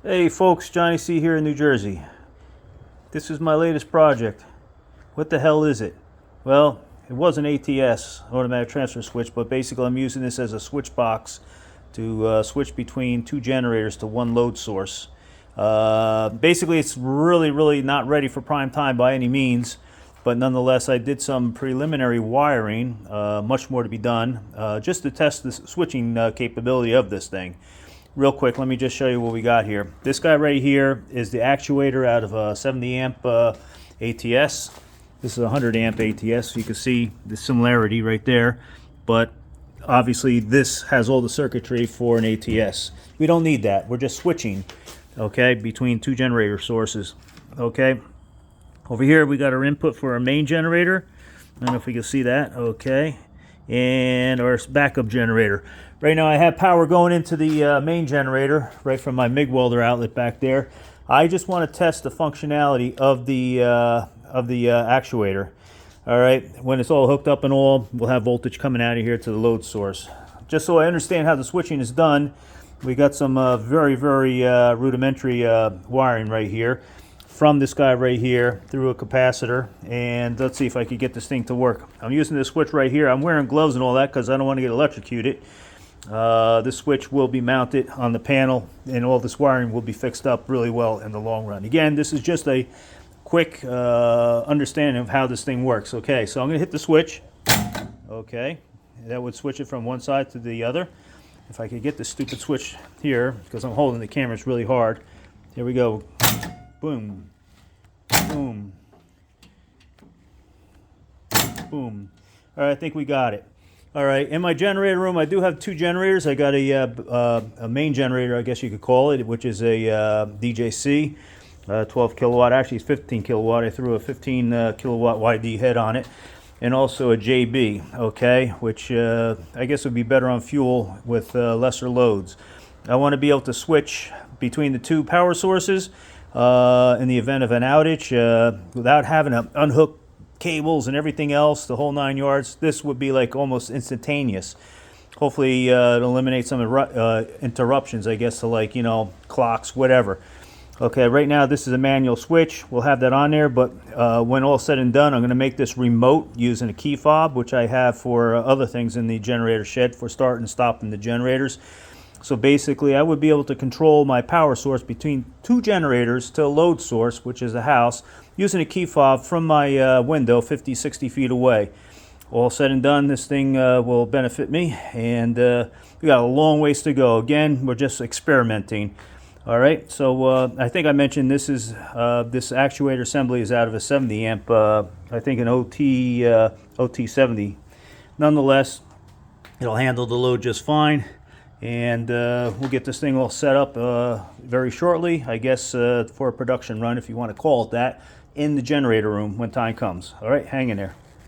Hey folks, Johnny C here in New Jersey. This is my latest project. What the hell is it? Well, it was an ATS, automatic transfer switch, but basically I'm using this as a switch box to switch between two generators to one load source. Basically it's really not ready for prime time by any means, but nonetheless I did some preliminary wiring, much more to be done, just to test the switching capability of this thing. Real quick, let me just show you what we got here. This guy right here is the actuator out of a 70 amp ATS. This is a 100 amp ATS, so you can see the similarity right there. But obviously this has all the circuitry for an ATS. We don't need that. We're just switching, okay, between two generator sources. Okay. Over here we got our input for our main generator. I don't know if we can see that. Okay. And our backup generator. Right now I have power going into the main generator right from my MIG welder outlet back there. I just want to test the functionality of the actuator. All right, when it's all hooked up and all, we'll have voltage coming out of here to the load source. Just so I understand how the switching is done, we got some very rudimentary wiring right here from this guy right here through a capacitor, and let's see if I can get this thing to work. I'm using this switch right here. I'm wearing gloves and all that because I don't want to get electrocuted. This switch will be mounted on the panel, and all this wiring will be fixed up really well in the long run. Again, this is just a quick understanding of how this thing works. Okay, so I'm going to hit the switch. Okay, that would switch it from one side to the other. If I could get this stupid switch here, because I'm holding the cameras really hard. Here we go. Boom. Boom. Boom. All right, I think we got it. All right, in my generator room, I do have two generators. I got a main generator, I guess you could call it, which is a DJC, 12 kilowatt. Actually, it's 15 kilowatt. I threw a 15 kilowatt YD head on it. And also a JB, okay, which I guess would be better on fuel with lesser loads. I want to be able to switch between the two power sources in the event of an outage without having to unhook cables and everything else, the whole 9 yards. This would be like almost instantaneous. Hopefully it eliminates some interruptions, I guess, to like, you know, clocks, whatever. Okay, right now this is a manual switch. We'll have that on there, but when all said and done, I'm going to make this remote using a key fob, which I have for other things in the generator shed for starting and stopping the generators. So basically, I would be able to control my power source between two generators to a load source, which is a house, using a key fob from my window 50, 60 feet away. All said and done, this thing will benefit me, and we got a long ways to go. Again, we're just experimenting. All right, so I think I mentioned this is this actuator assembly is out of a 70 amp, I think an OT70. Nonetheless, it'll handle the load just fine. And we'll get this thing all set up very shortly, I guess, for a production run, if you want to call it that, in the generator room when time comes. All right, hang in there.